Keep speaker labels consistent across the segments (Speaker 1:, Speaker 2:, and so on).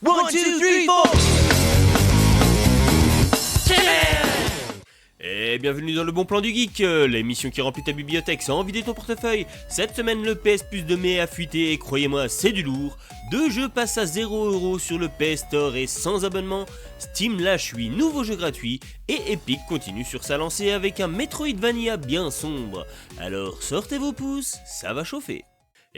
Speaker 1: One, two, three, four.
Speaker 2: Et bienvenue dans le bon plan du geek, l'émission qui remplit ta bibliothèque sans vider ton portefeuille. Cette semaine, le PS Plus de mai a fuité et croyez-moi, c'est du lourd. 2 jeux passent à 0€ sur le PS Store et sans abonnement. Steam lâche 8 nouveaux jeux gratuits et Epic continue sur sa lancée avec un Metroidvania bien sombre. Alors sortez vos pouces, ça va chauffer.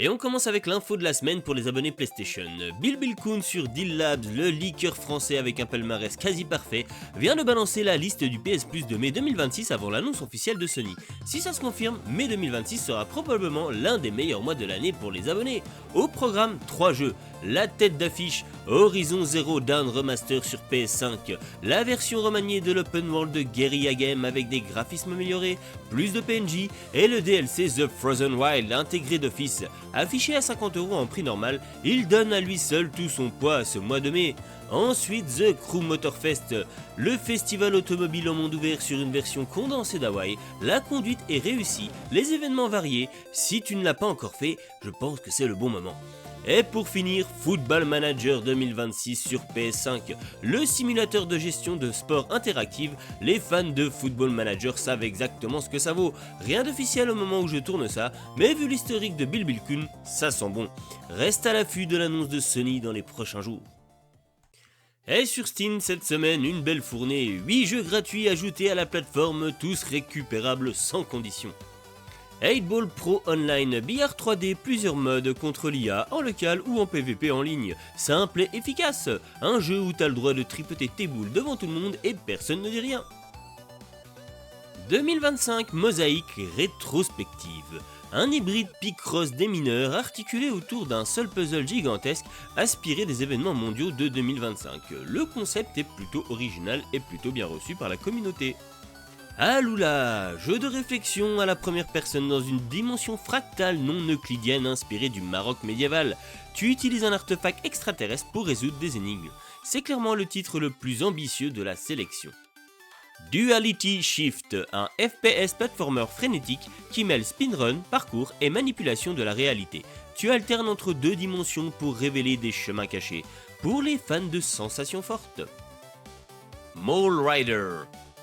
Speaker 2: Et on commence avec l'info de la semaine pour les abonnés PlayStation. Bill Kuhn sur Deal Labs, le leaker français avec un palmarès quasi parfait, vient de balancer la liste du PS Plus de mai 2026 avant l'annonce officielle de Sony. Si ça se confirme, mai 2026 sera probablement l'un des meilleurs mois de l'année pour les abonnés. Au programme, 3 jeux. La tête d'affiche, Horizon Zero Dawn Remaster sur PS5, la version remaniée de l'open world de Guerrilla Games avec des graphismes améliorés, plus de PNJ et le DLC The Frozen Wild intégré d'office. Affiché à 50€ en prix normal, il donne à lui seul tout son poids à ce mois de mai. Ensuite, The Crew Motorfest, le festival automobile en monde ouvert sur une version condensée d'Hawaï. La conduite est réussie, les événements variés. Si tu ne l'as pas encore fait, je pense que c'est le bon moment. Et pour finir, Football Manager 2026 sur PS5, le simulateur de gestion de sport interactive. Les fans de Football Manager savent exactement ce que ça vaut. Rien d'officiel au moment où je tourne ça, mais vu l'historique de Bill Kuhn, ça sent bon. Reste à l'affût de l'annonce de Sony dans les prochains jours. Et sur Steam cette semaine, une belle fournée, 8 jeux gratuits ajoutés à la plateforme, tous récupérables sans condition. 8 Ball Pro Online, billard 3D, plusieurs modes contre l'IA, en local ou en PVP en ligne. Simple et efficace, un jeu où t'as le droit de tripoter tes boules devant tout le monde et personne ne dit rien. 2025 Mosaïque rétrospective. Un hybride Picross des mineurs articulé autour d'un seul puzzle gigantesque aspiré des événements mondiaux de 2025. Le concept est plutôt original et plutôt bien reçu par la communauté. Alula, jeu de réflexion à la première personne dans une dimension fractale non euclidienne inspirée du Maroc médiéval. Tu utilises un artefact extraterrestre pour résoudre des énigmes. C'est clairement le titre le plus ambitieux de la sélection. Duality Shift, un FPS platformer frénétique qui mêle speedrun, parcours et manipulation de la réalité. Tu alternes entre 2 dimensions pour révéler des chemins cachés, pour les fans de sensations fortes. Mole Rider.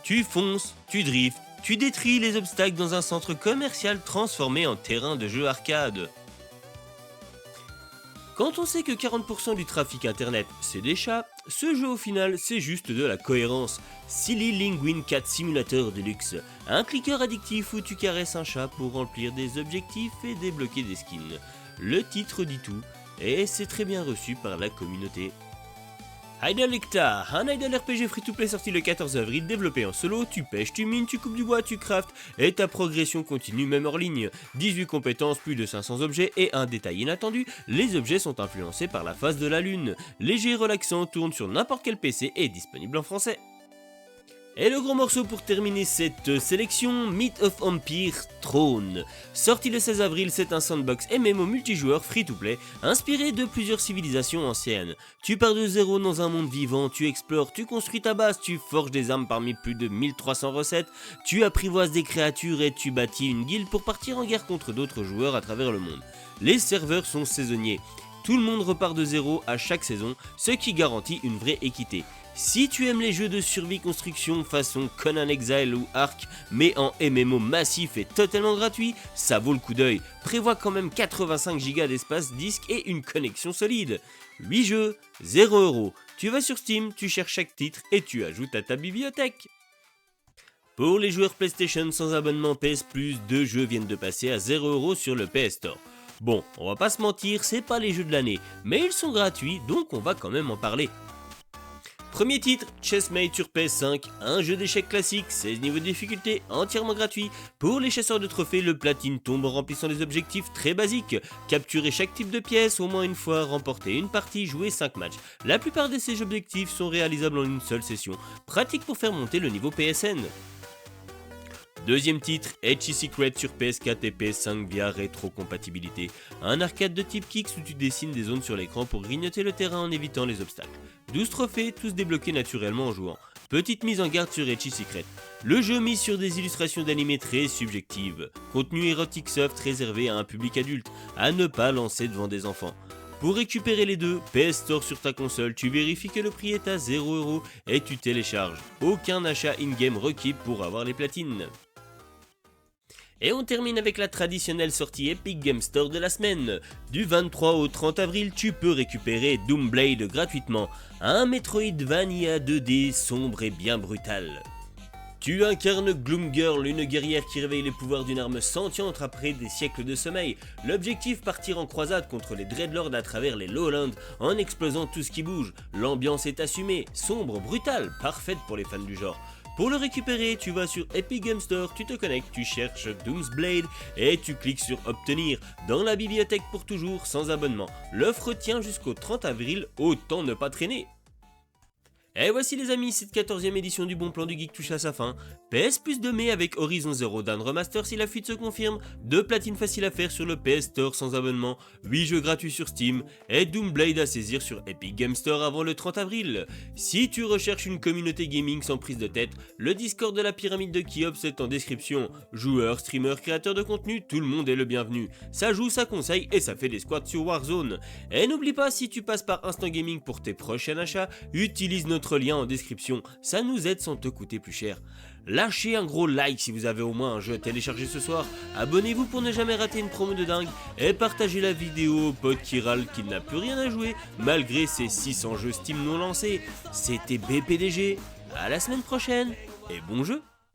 Speaker 2: Tu fonces, tu drifts, tu détruis les obstacles dans un centre commercial transformé en terrain de jeu arcade. Quand on sait que 40% du trafic internet c'est des chats, ce jeu au final c'est juste de la cohérence. Silly Linguine Cat Simulator Deluxe, un clicker addictif où tu caresses un chat pour remplir des objectifs et débloquer des skins. Le titre dit tout et c'est très bien reçu par la communauté. Hydalicta, un idle RPG free-to-play sorti le 14 avril, développé en solo, tu pêches, tu mines, tu coupes du bois, tu craftes, et ta progression continue même hors ligne. 18 compétences, plus de 500 objets, et un détail inattendu, les objets sont influencés par la phase de la lune. Léger, relaxant, tourne sur n'importe quel PC et est disponible en français. Et le gros morceau pour terminer cette sélection, Myth of Empire Throne. Sorti le 16 avril, c'est un sandbox MMO multijoueur free-to-play, inspiré de plusieurs civilisations anciennes. Tu pars de zéro dans un monde vivant, tu explores, tu construis ta base, tu forges des armes parmi plus de 1300 recettes, tu apprivoises des créatures et tu bâtis une guilde pour partir en guerre contre d'autres joueurs à travers le monde. Les serveurs sont saisonniers. Tout le monde repart de zéro à chaque saison, ce qui garantit une vraie équité. Si tu aimes les jeux de survie construction façon Conan Exile ou Ark, mais en MMO massif et totalement gratuit, ça vaut le coup d'œil. Prévois quand même 85 Go d'espace disque et une connexion solide. 8 jeux, 0€. Tu vas sur Steam, tu cherches chaque titre et tu ajoutes à ta bibliothèque. Pour les joueurs PlayStation sans abonnement PS Plus, 2 jeux viennent de passer à 0€ sur le PS Store. Bon, on va pas se mentir, c'est pas les jeux de l'année, mais ils sont gratuits, donc on va quand même en parler. Premier titre, Chessmate sur PS5, un jeu d'échecs classique, 16 niveaux de difficulté, entièrement gratuit. Pour les chasseurs de trophées, le platine tombe en remplissant des objectifs très basiques. Capturer chaque type de pièce au moins une fois, remporter une partie, jouer 5 matchs. La plupart de ces objectifs sont réalisables en une seule session, pratique pour faire monter le niveau PSN. Deuxième titre, Edgy Secret sur PS4 et PS5 via rétrocompatibilité. Un arcade de type Kicks où tu dessines des zones sur l'écran pour grignoter le terrain en évitant les obstacles. 12 trophées, tous débloqués naturellement en jouant. Petite mise en garde sur Edgy Secret. Le jeu mise sur des illustrations d'animés très subjectives. Contenu érotique soft réservé à un public adulte, à ne pas lancer devant des enfants. Pour récupérer les deux, PS Store sur ta console, tu vérifies que le prix est à 0€ et tu télécharges. Aucun achat in-game requis pour avoir les platines. Et on termine avec la traditionnelle sortie Epic Game Store de la semaine. Du 23 au 30 avril, tu peux récupérer Doomblade gratuitement, un Metroidvania 2D sombre et bien brutal. Tu incarnes Gloomgirl, une guerrière qui réveille les pouvoirs d'une arme sentiente après des siècles de sommeil. L'objectif, partir en croisade contre les Dreadlords à travers les Lowlands en explosant tout ce qui bouge. L'ambiance est assumée, sombre, brutale, parfaite pour les fans du genre. Pour le récupérer, tu vas sur Epic Game Store, tu te connectes, tu cherches Doomsblade et tu cliques sur obtenir dans la bibliothèque pour toujours sans abonnement. L'offre tient jusqu'au 30 avril, autant ne pas traîner. Et voici les amis, cette 14e édition du Bon Plan du Geek touche à sa fin. PS Plus de mai avec Horizon Zero Dawn Remaster si la fuite se confirme, 2 platines faciles à faire sur le PS Store sans abonnement, 8 jeux gratuits sur Steam et Doomblade à saisir sur Epic Game Store avant le 30 avril. Si tu recherches une communauté gaming sans prise de tête, le Discord de la pyramide de Kiops est en description. Joueurs, streamers, créateurs de contenu, tout le monde est le bienvenu. Ça joue, ça conseille et ça fait des squats sur Warzone. Et n'oublie pas, si tu passes par Instant Gaming pour tes prochains achats, utilise notre lien en description, ça nous aide sans te coûter plus cher. Lâchez un gros like si vous avez au moins un jeu à télécharger ce soir, abonnez-vous pour ne jamais rater une promo de dingue, et partagez la vidéo au pote qui râle qu'il n'a plus rien à jouer malgré ses 600 jeux Steam non lancés. C'était BPDG, à la semaine prochaine, et bon jeu.